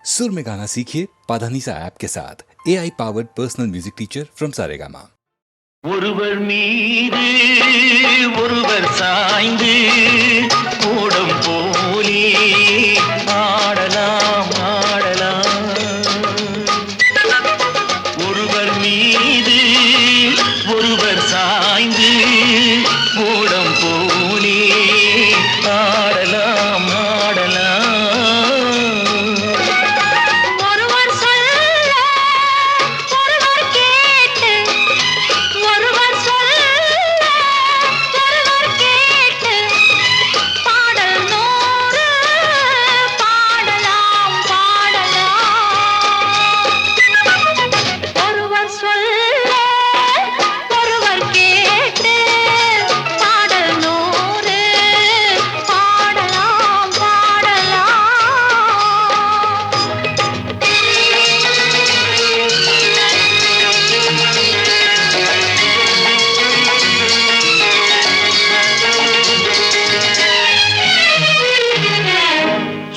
सुर में गाना सीखिए पाधानीसा ऐप के साथ AI powered personal music teacher from Saregama. ஒருவர் மீது ஒருவர் சாய்ந்து ஓடம் போலே ஆடலாம் ஆடலாம். ஒருவர் மீது ஒருவர் சாய்ந்து ஓடம் போலே ஆடலாம் ஆடலாம்.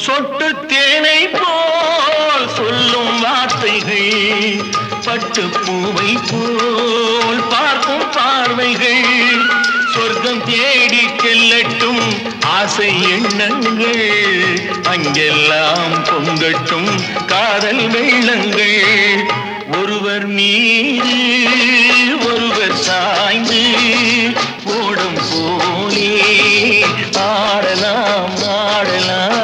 சொட்டு தேனை போல் சொல்லும் வார்த்தைகள், பட்டு பூவை போல் பார்க்கும் பார்வைகள், சொர்க்கம் தேடி செல்லட்டும் ஆசை எண்ணங்கள், அங்கெல்லாம் பொங்கட்டும் காதல் வெள்ளங்கள். ஒருவர் மீது ஒருவர் சாய்ந்து ஓடும் போலே ஆடலாம் ஆடலாம்.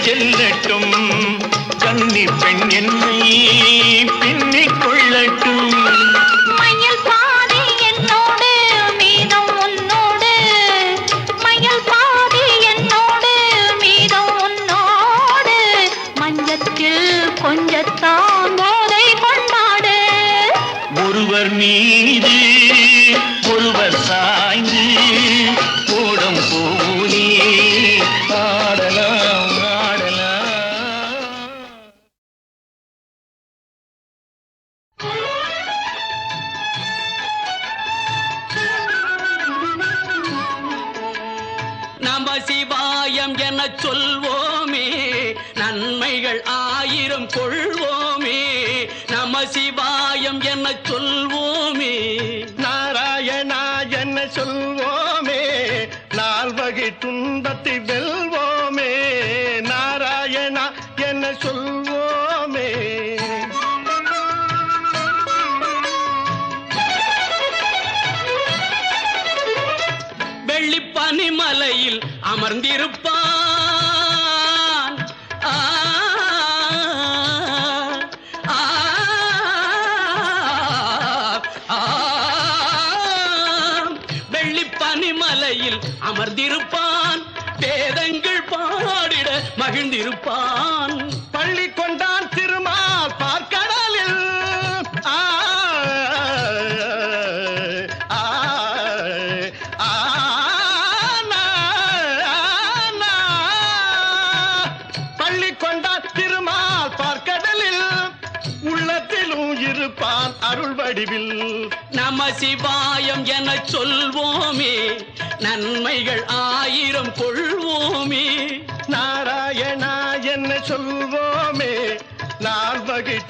செல்லட்டும் கன்னி பெண் என்னை பின்னிக் கொள்ளட்டும். மயில் பாதி என்னோடு மீதம் உன்னோடு, மயில் பாதி என்னோடு மீதம் உன்னோடு, மஞ்சத்தில் கொஞ்சத்தான் போதை கொண்டாடு. ஒருவர் மீது ஒருவர் சாய்ந்து ஓடம் போலே ஆடலாம். நம சிவாயம் என சொல்வோமே, நன்மைகள் ஆயிரம் கொள்வோமே. நம சிவாயம் என சொல்வோமே, நாராயணா என்ன சொல்வோமே, நால்வகை துன்பத்தை வெல்வோமே. நாராயணா என்ன சொல்வோமே. பனிமலையில் அமர்ந்திருப்பான் வெள்ளி பனிமலையில் அமர்ந்திருப்பான், வேதங்கள் பாடிட மகிழ்ந்திருப்பான். பள்ளி கொண்டான் திருமால் பார்க்கடலில் இருப்பான் அருள் வடிவில். நம சிவாயம் என சொல்வோமே, நன்மைகள் ஆயிரம் கொள்வோமே. நாராயண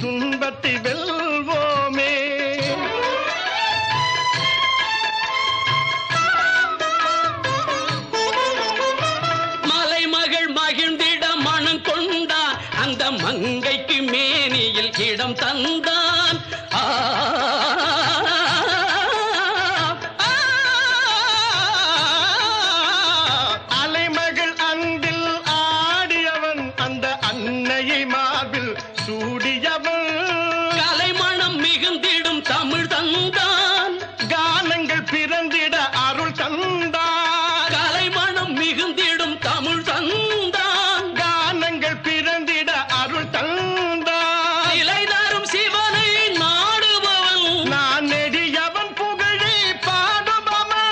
துன்பத்தை வெல்வோமே. மலைமகள் மகிழ்ந்திட மனம் கொண்டான், அந்த மங்கைக்கு மேனியில் இடம் தந்தான். அலைமகள் அன்பில் ஆடியவன், அந்த அன்னையை மார்பில் சூடியவன். கலைமணம் மிகுந்திடும் தமிழ் தந்தான், கானங்கள் பிறந்திட அருள் தந்தான். கலைமணம் மிகுந்திடும் தமிழ் தந்தான், கானங்கள் பிறந்திட அருள் தந்தான். நிலை தரும் சிவனை நாடுபவன், நான் நெடியவன் புகழை பாடுபவன்.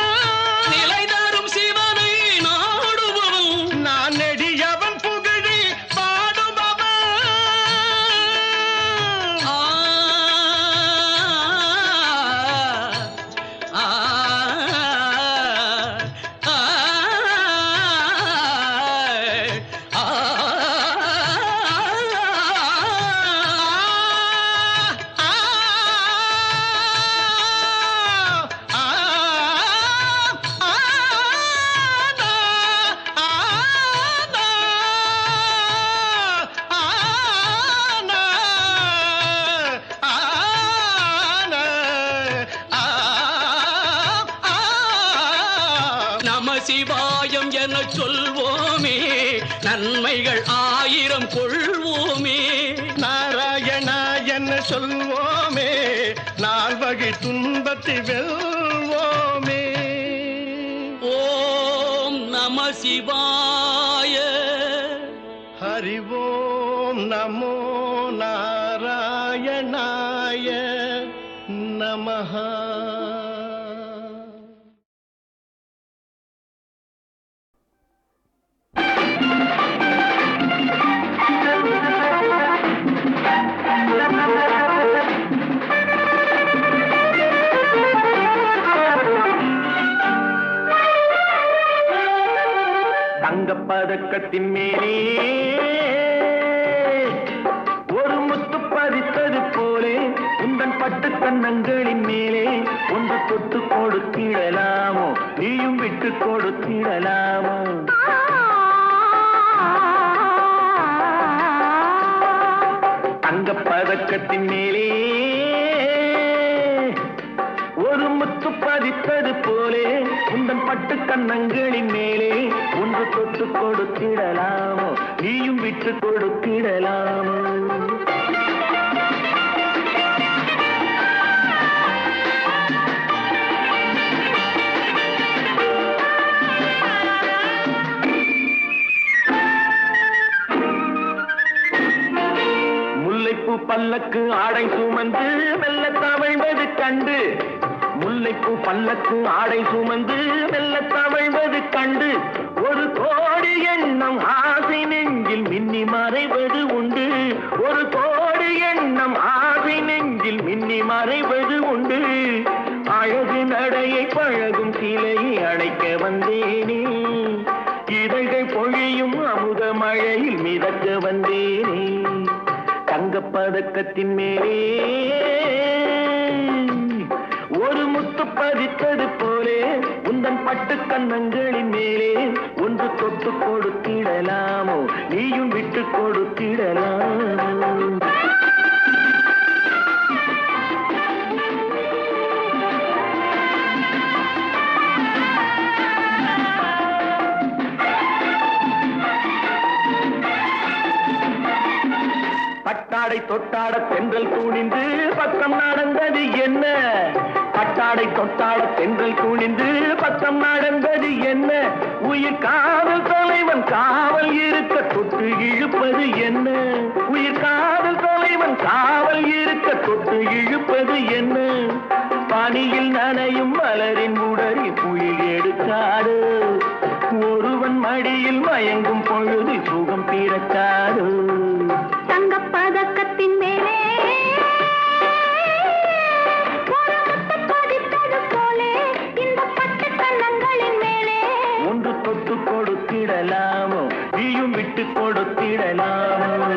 நிலை தரும் சிவனை நாடுபவன். நான் நெடியவன் புகழை பாடுபவன். ஆ, ஆ, ஆ, நம சிவாயம் என சொல்வோமே, நன்மைகள் 1000 கொள்வோமே. நாராயணா என்ன சொல்வோமே, நால்வகை துன்பத்தை வெல்வோமே. ஓம் நம சிவாய. ஹரி ஓம் நமோ நாராயணாய நமஹ. தங்கப்பதக்கத்தின் மேலே ஒரு முத்து பதித்தது போலே, உந்தன் பட்டு கண்ணங்களின் மேலே ஒன்று தொட்டு கொடுத்திடலாமோ, நீயும் விட்டு கொடுத்திடலாமோ. தங்கப்பதக்கத்தின் மேலே ஒரு முத்து பதித்தது போலே, உந்தன் பட்டு கண்ணங்களின் மேலே ஒன்று தொட்டு கொடுத்திடலாமோ, நீயும் விட்டு கொடுத்திடலாமோ. முல்லைப்பூ பல்லக்கு ஆடை சுமந்து மெல்ல தவழ்வது கண்டு, முல்லைப்பூ பல்லக்கு ஆடை சுமந்து மெல்ல தவழ்வது கண்டு, ஒரு கோடி எண்ணம் ஆசை நெஞ்சில் மின்னி மறைவது உண்டு. ஒரு கோடி எண்ணம் ஆசை நெஞ்சில் மின்னி மறைவது உண்டு. அழகு நடையை பழகும் சிலையை அழைக்க வந்தேனே, இதழ்கள் பொழியும் அமுத மழையில் மிதக்க வந்தேனே. தங்கப்பதக்கத்தின் மேலே ஒரு முத்து பதித்தது போலே, உந்தன் பட்டு கண்ணங்களின் மேலே ஒன்று தொட்டு கொடுத்திடலாமோ, நீயும் விட்டு கொடுத்திடலாமோ. பட்டாடை தொட்டாட தென்றல் துணிந்து பக்கம் நடந்தது என்ன, பட்டாடை தொட்டாட தென்றல் துணிந்து பக்கம் நடந்தது என்ன. உயிர் காதல் தலைவன் காவல் இருக்க தொட்டு இழுப்பது என்ன, உயிர் காதல் தலைவன் காவல் இருக்க தொட்டு இழுப்பது என்ன. பனியில் நனையும் மலரின் உடலில் புயல் எடுக்காது, ஒருவன் மடியில் மயங்கும் பொழுது சுகம் பிறக்காது. தங்கப்பதக்கத்தின் மேலே ஒரு முத்து பதித்தது போலே, இந்த பட்டு கண்ணங்களின் மேலே ஒன்று தொட்டு கொடுத்திடலாமோ, நீயும் விட்டு கொடுத்திடலாமோ.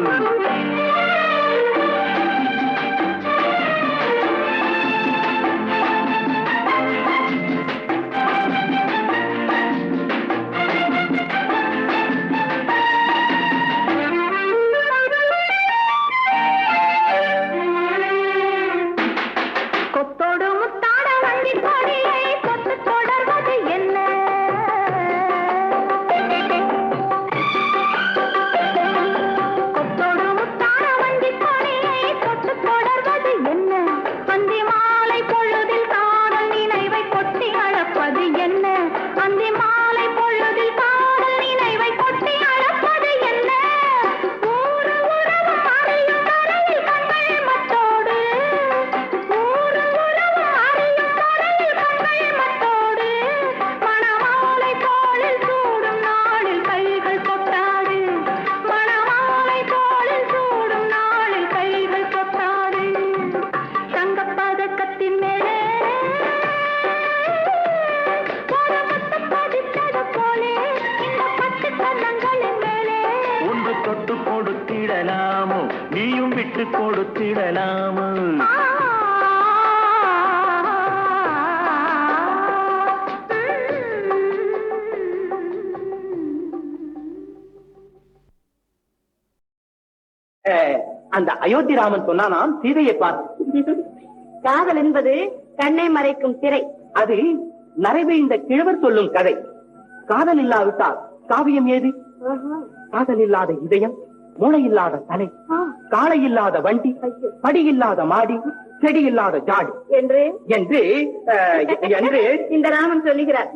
தொட்டு கொடுத்திடலாமோ நீயும் விட்டு கொடுத்திடலாமோ அந்த அயோத்தி ராமன் சொன்னானாம் சீதையை பார்த்து. காதல் என்பது கண்ணை மறைக்கும் திரை. அது நரைவை இந்த கிழவர் சொல்லும் கதை. காதல் இல்லாவிட்டால் காவியம் ஏது? காதல் இல்லாத இதயம், மூளை இல்லாத தலை, காளை இல்லாத வண்டி, படி இல்லாத மாடி, செடி இல்லாத ஜாடி என்று என்று என்று இந்த ராமன் சொல்லுகிறார்.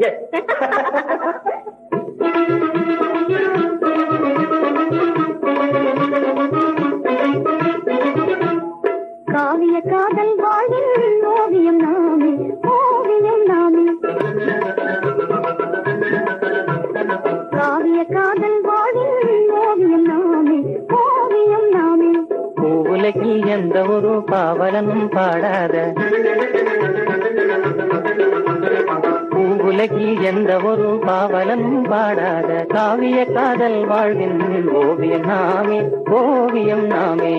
காவிய காதல் வாழ்வில் ஓவியம் நாமே, ஓவியம் நாமே. காவிய காதல் வாழ்வில் ஓவியம் நாமே, ஓவியம் நாமே. பூவுலகில் எந்த ஒரு பாவலனும் பாடாத, பூவுலகில் எந்த ஒரு பாவலனும் பாடாத காவிய காதல் வாழ்வின் ஓவியம் நாமே, ஓவியம் நாமே.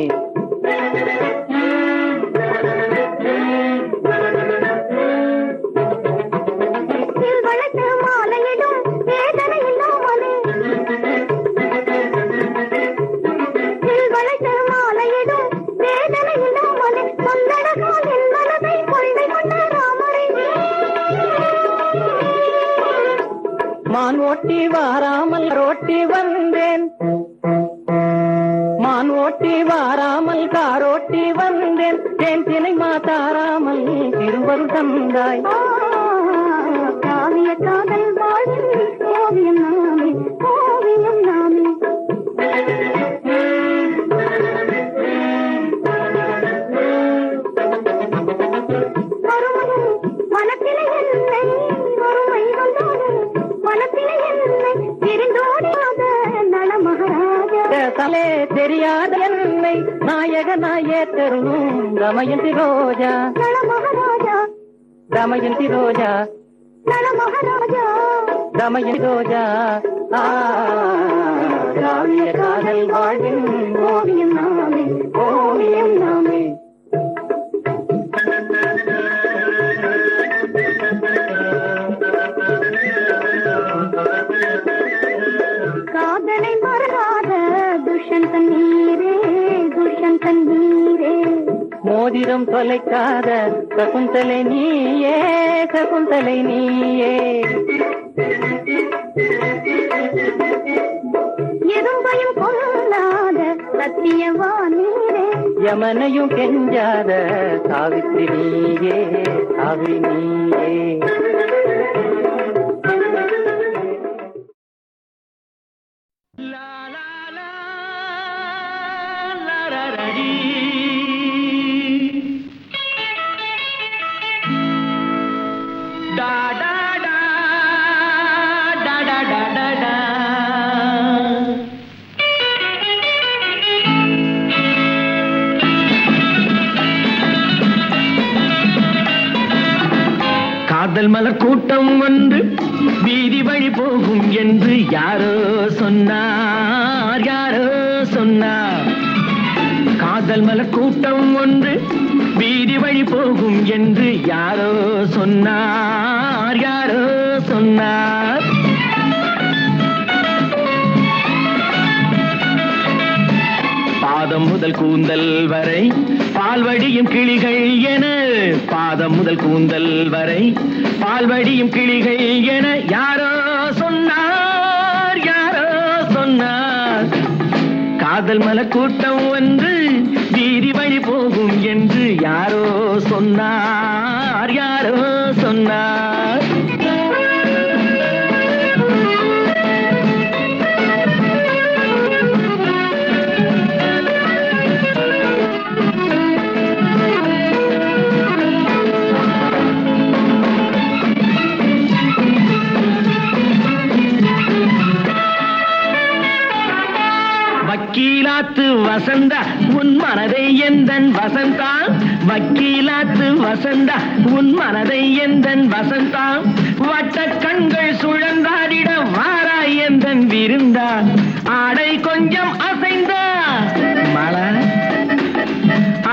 வளர்த்து மாலையிடும் வேதனை இல்லாமலே, வளர்த்து மாலையிடும் வேதனை இல்லாமலே சொன்னடகால் என் மனதை கொள்ளை கொண்ட ராமரை. மான் ஓட்டி வாராமல் ரோட்டி வந்தேன், மான் ஓட்டி வாராமல் காரோட்டி வந்தேன், தேன் தினை மாத்தாராமல் திருவருள் தந்தாய். காவிய காதல் வாழ்வில் ஓவியம் நாமே, ஓவியம் நாமே. வருவதும் மனத்திலே என்னை வறுமை வந்தாலும் மனத்திலே என்னை தெரிந்தோடியாத நல மகாராஜா. தலே தெரியாத என்னை நாயகனாயே தருணும் தமயந்தி ரோஜா, நல மகாராஜா, தமயந்தி ரோஜா, நல மகாராஜா. தமயந்தி ரோஜா. காவிய காதல் வாழ்வின் ஓவியம் நாமே, ஓவியம் நாமே. காதலை மறக்காத துஷ்யந்தன் நீரே, துஷ்யந்தன் நீரே. மோதிரம் தொலைக்காத சகுந்தலை நீயே, சகுந்தலை நீயே. எறும்பையும் கொல்லாத சத்தியவா நீரே. யமனையும் கெஞ்சாத சாவித்திரி நீயே, சாவி நீயே. காதல் மலர் கூட்டம் வந்து வீதி வழி போகும் என்று யாரோ சொன்னார், யாரோ சொன்னார். காதல் மலர் கூட்டம் ஒன்று வீதி வழி போகும் என்று யாரோ சொன்னார், யாரோ சொன்னார். பாதம் முதல் கூந்தல் வரை பால்வடியும் கிளிகள் என, பாதம் முதல் கூந்தல் வரை பால்வடியும் கிளிகள் என யாரோ சொன்னார், யாரோ சொன்னார். காதல் மலர் கூட்டம் ஒன்று வீதி வழி போகும் என்று யாரோ சொன்னார், யாரோ சொன்னார். வக்கீலாத்து வசந்தா உன் மனதை எந்தன் வசந்தா, வக்கீலாத்து வசந்தா உன் மனதை எந்தன் வசந்தா. வட்ட கண்கள் சுழந்தாடிட வாராய் எந்தன் விருந்தா, ஆடை கொஞ்சம் அசைந்தா மழை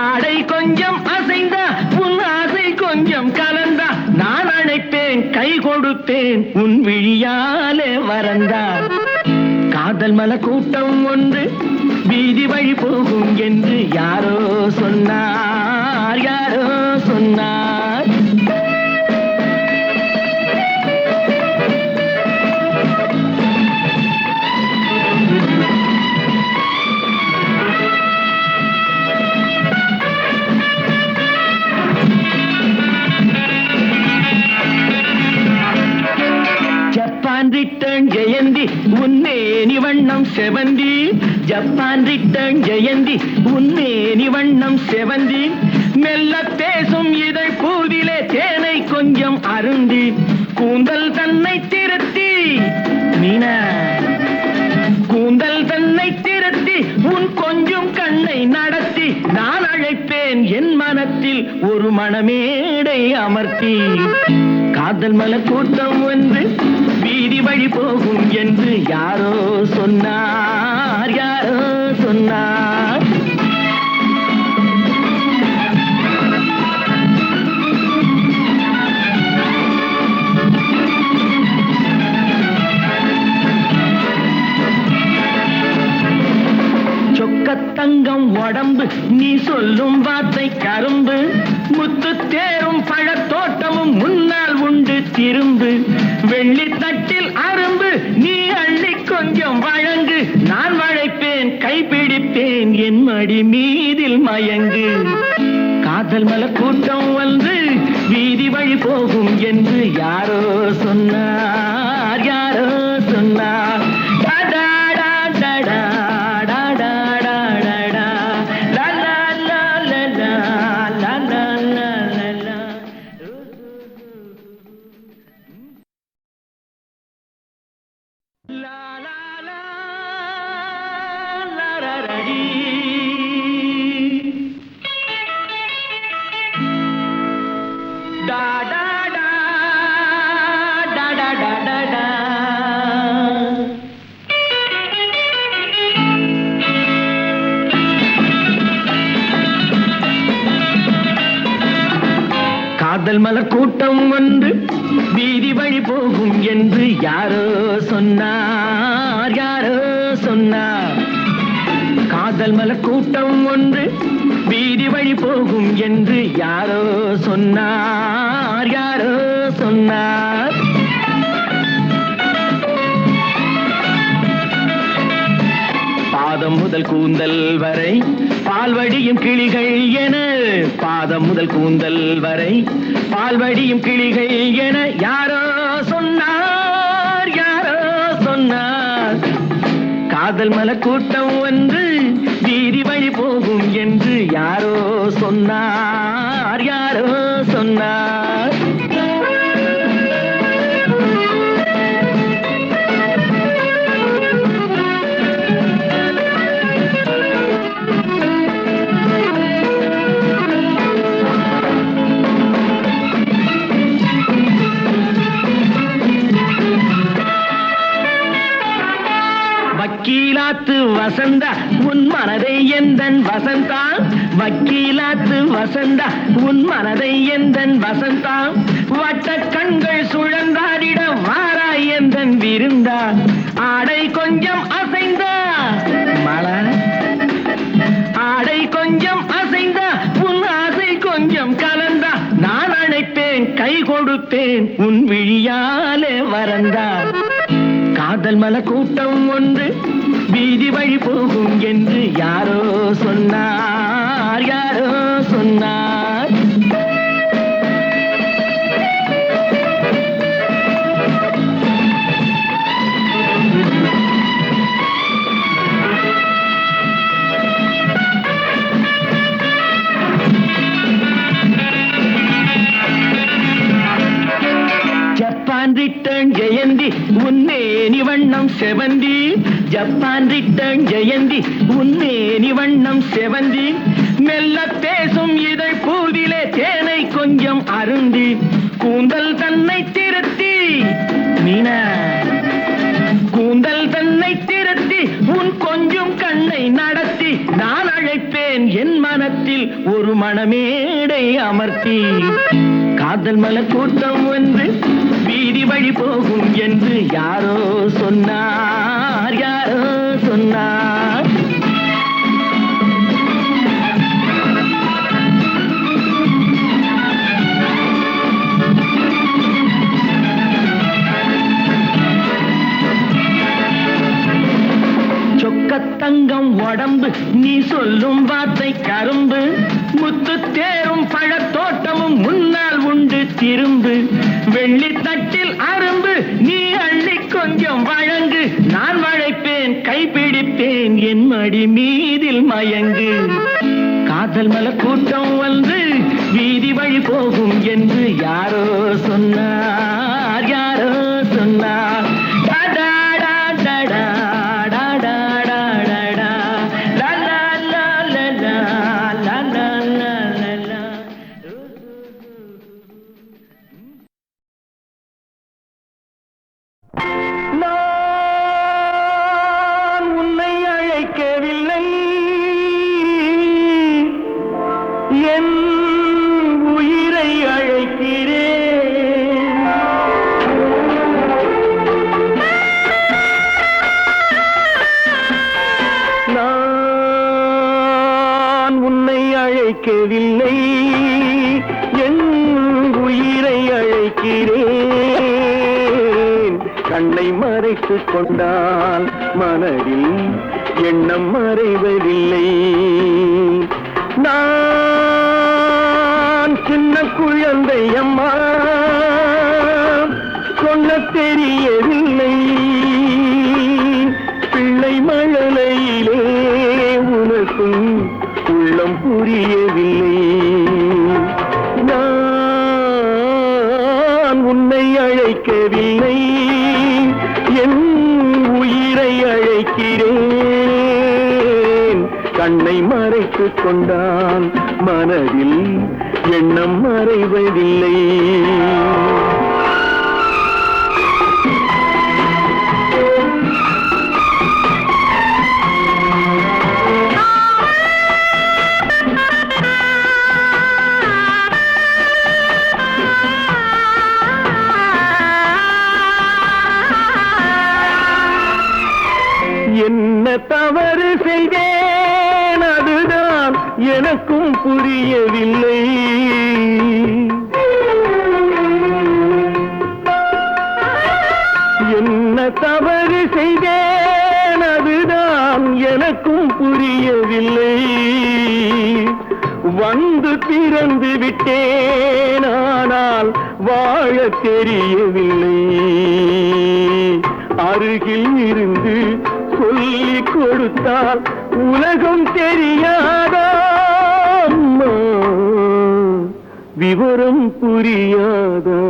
ஆடை கொஞ்சம் அசைந்தா உன் ஆசை கொஞ்சம் கலந்தா நான் அழைப்பேன் கை கொடுப்பேன் உன் விழியாலே வரந்தா காதல் மல கூட்டம் ஒன்று வீதி வழி போகும் என்று யாரோ சொன்னார் யாரோ சொன்னார் ஜப்பான் ரிட்டர்ன் ஜெயந்தி உன்னேனி வண்ணம் செவந்தி ஜப்பான் ரிட்டர்ன் ஜெயந்தி உன்னேனி வண்ணம் செவந்தி மெல்ல பேசும் இதழ் பூவிலே தேனை கொஞ்சம் அருந்தி கூந்தல் தன்னை திருத்தி மீனா கூந்தல் தன்னை திருத்தி உன் கொஞ்சம் கண்ணை நடத்தி நான் அழைப்பேன் என் மனத்தில் ஒரு மணமேடை அமர்த்தி காதல் மல கூட்டம் ஒன்று வீதி வழி போகும் என்று யாரோ சொன்னார் யாரோ சொன்னார் சொக்கத்தங்கம் உடம்பு நீ சொல்லும் வார்த்தை கரும்பு முத்து தேரும் பழத்தோட்டமும் முன்னால் உண்டு திரும்பு வெள்ளி தட்டில் அரும்பு நீ அள்ளி கொஞ்சம் வழங்கு நான் வளைப்பேன் கைப்பிடிப்பேன் என் மடி மீதில் மயங்கு காதல் மல கூட்டம் வந்து வீதி வழி போகும் என்று யாரோ சொன்னார் யாரோ சொன்னார் காதல் மலர் கூட்டம் ஒன்று வீதி வழி போகும் என்று யாரோ சொன்னார் யாரோ சொன்னார் காதல் மலர் கூட்டம் ஒன்று வீதி வழி போகும் என்று யாரோ சொன்னார் யாரோ சொன்னார் பாதம் முதல் கூந்தல் வரை பால்வடியும் கிளிகள் என பாதம் முதல் கூந்தல் வரை பால்வடியும் கிளிகள் என யாரோ சொன்னார் யாரோ சொன்னார் காதல் மல கூட்டம் ஒன்று வீதி வழி போகும் என்று யாரோ சொன்னார் யாரோ சொன்னார் வக்கீலாத்து வசந்தா உன் மனதை எந்தன் வசந்தா வக்கீலாத்து வசந்தா உன் மனதை எந்தன் வசந்தா வட்ட கண்கள் சுழந்தாடிட வாராய் எந்தன் விருந்தா ஆடை கொஞ்சம் அசைந்தா மழை ஆடை கொஞ்சம் அசைந்தா உன் ஆசை கொஞ்சம் கலந்தா நான் அழைப்பேன் கை கொடுப்பேன் உன் விழியாலே வரந்தா காதல் மல கூட்டம் ஒன்று வீதி வழி போகும் என்று யாரோ சொன்னார் யாரோ சொன்னார் ஜப்பான் ரிட்டர்ன் ஜெயந்தி உன்னேனி வண்ணம் செவந்தி ஜப்பான் ரிட்டர்ன் ஜெயந்தி உன்னேனி வண்ணம் செவந்தி மெல்ல பேசும் இதழ் பூவிலே தேனை கொஞ்சம் அருந்தி கூந்தல் தன்னை திருத்தி மீனா கூந்தல் தன்னை திருத்தி உன் கொஞ்சம் கண்ணை நடத்தி நான் அழைப்பேன் என் மனத்தில் ஒரு மணமேடை அமர்த்தி காதல் மலர் கூட்டம் வந்து வீதி வழி போகும் என்று யாரோ சொன்னார் யாரோ சொன்னார். தங்கம் உடம்பு நீ சொல்லும் வார்த்தை கரும்பு முத்து தேரும் பழத்தோட்டமும் முன்னால் உண்டு திரும்பு வெள்ளி தட்டில் அரும்பு நீ அள்ளி கொஞ்சம் வழங்கு நான் வளைப்பேன் கைப்பிடிப்பேன் என் மடி மீதில் மயங்கு காதல் மலர் கூட்டம் வந்து வீதி வழி போகும் என்று யாரோ சொன்னார் யாரோ சொன்னார். அழைக்கவில்லை என் உயிரை அழைக்கிறேன் கண்ணை மறைத்துக் கொண்டால் மனதில் எண்ணம் மறைவதில்லை நான் சின்ன குழந்தை அம்மா சொல்ல தெரியவில்லை பிள்ளை மழலையிலே உனக்கும் உள்ளம் புரியவில்லை நான் உன்னை அழைக்கவில்லை என் உயிரை அழைக்கிறேன் கண்ணை மறைத்துக் கொண்டான் மனதில் எண்ணம் மறைவதில்லை என்ன தவறு செய்தேன் அதுதான் எனக்கும் புரியவில்லை என்ன தவறு செய்தேன் அதுதான் எனக்கும் புரியவில்லை வந்து பிறந்து விட்டேன் ஆனால் வாழ தெரியவில்லை அருகில் இருந்து சொல்லிக் கொடுத்தால் உலகம் தெரியாதா விவரம் புரியாதா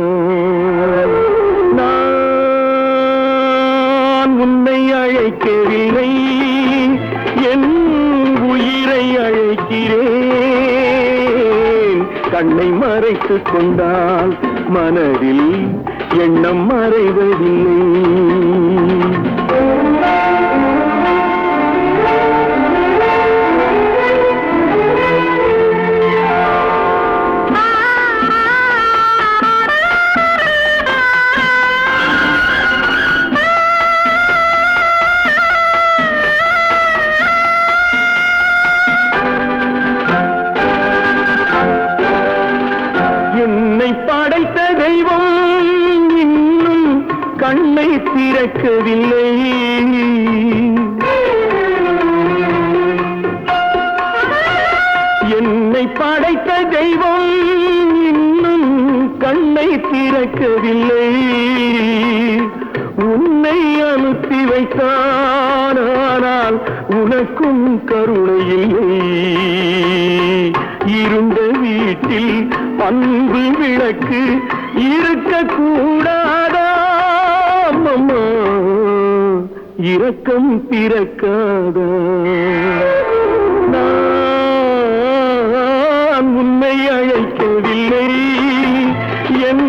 நான் உன்னை அழைக்கவில்லை என் உயிரை அழைக்கிறேன் கண்ணை மறைத்துக் கொண்டால் மனதில் எண்ணம் மறைவதில்லை கண்ணை திறக்கவில்லை என்னை படைத்த தெய்வம் இன்னும் கண்ணை திறக்கவில்லை உன்னை அனுப்பி வைத்தான் ஆனால் உனக்கும் கருணை இல்லை இருந்த வீட்டில் அன்பு விளக்கு இருக்கக்கூடாதா அம்மா இரக்கம் பிறக்காதா நான் உன்னை அழைக்கவில்லை என்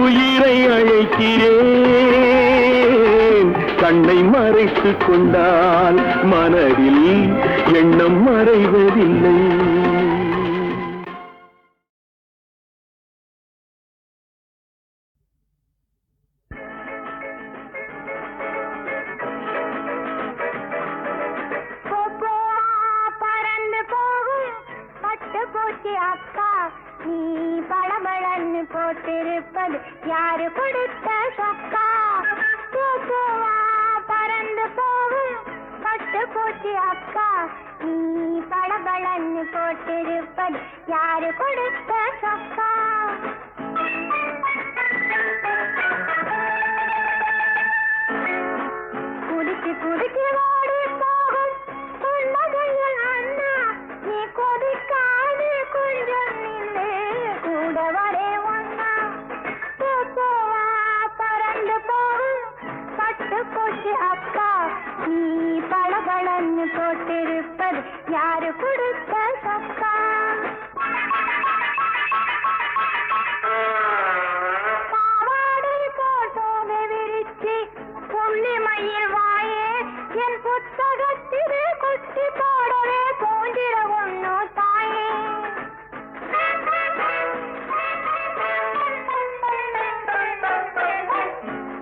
உயிரை அழைக்கிறேன் கண்ணை மறைத்து வைத்துக் கொண்டால் மனதில் எண்ணம் மறைவதில்லை. பறந்து போகும் பட்டு பூச்சி அக்கா, நீ பளபளன்னு போட்டிருப்பது யாரு கொடுத்த சொக்கா? பறந்து போகும் பட்டு பூச்சி அக்கா, நீ பளபளன்னு போட்டிருப்பது யாரு கொடுத்த சொக்கா? குடிச்சு குடிச்சு ஓடி போகும் புன்னகையில் அண்ணா, நீ கொதிக்காது கொஞ்சம் நின்று கூட வரே ஒன்னா. பறந்து போகும் பட்டு பூச்சி அக்கா, நீ பளபளன்னு போட்டிருப்பது யாரு கொடுத்த சொக்கா? பாவாடை போட்டோமே விரிச்சு புள்ளி மயில் வாயே, என் புத்தகத்திலே குட்டி போடவே போஞ்சிட ஒண்ணு தாயே.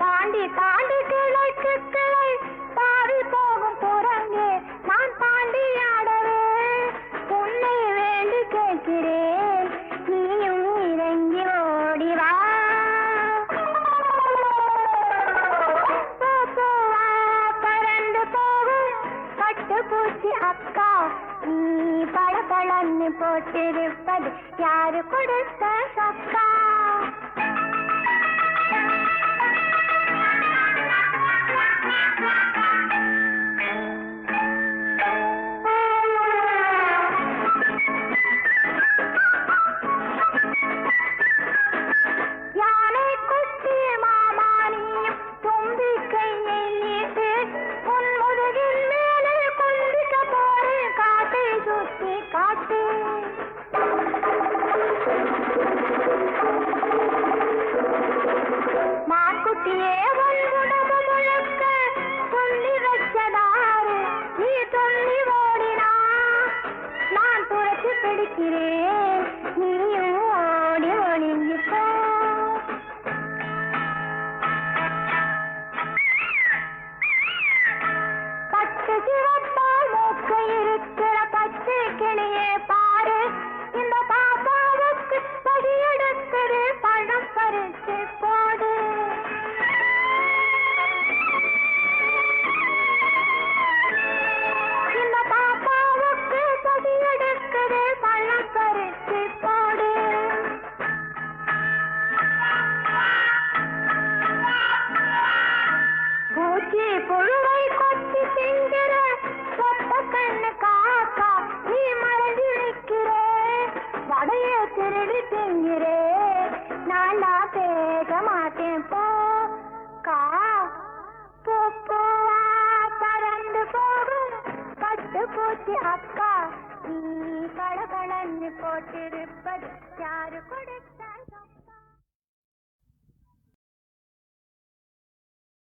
தாண்டி தாண்டி கிளைக்கு கிளை தாவி போகும் குரங்கே, நான் தாண்டி ஆடவே உன்னை வேண்டி கேட்கிறேன், நீயும் இறங்கி ஓடிவா. பறந்து போகும் பட்டு பூச்சி அக்கா, நீ பளபளன்னு போட்டிருப்பது யாரு கொடுத்த சொக்கா? யானை குட்டி மாமானியும் தும்பிக்கையை நீட்டு உன் முதுகின் மேலே கொண்டிக்க போரு காட்டை சுத்தி காட்டு. மான்குட்டியே உன் உடம்பு முழுக்க சொல்லி வச்சதாரு, நீ சொல்லி ஓடினா நான் துரத்தி பிடிக்கிறேன், நீயும் ஓடி ஒளிஞ்சிப்போ. பட்டு சிவப்பால் மூக்க இருக்கிற பச்சை கிளியே பாரு, இந்த பாப்பாவுக்கு படி எடுக்குது பழம் பறிச்சு போடு. இந்த பாப்பாவுக்கு படி எடுக்குது பழம் பறிச்சு போடு. பூச்சி புழுவை கொத்தி திங்கிற சொத்த கண்ணு காக்கா, நீ மறைஞ்சு நிற்கிறே வடைய திருடி திங்கிறே, நான் பேச மாட்டேன் போ கா. பூவா பறந்து போகும் பட்டு பூச்சி அக்கா, நீ பளபளன்னு போட்டிருப்பது யாரு கொடுத்த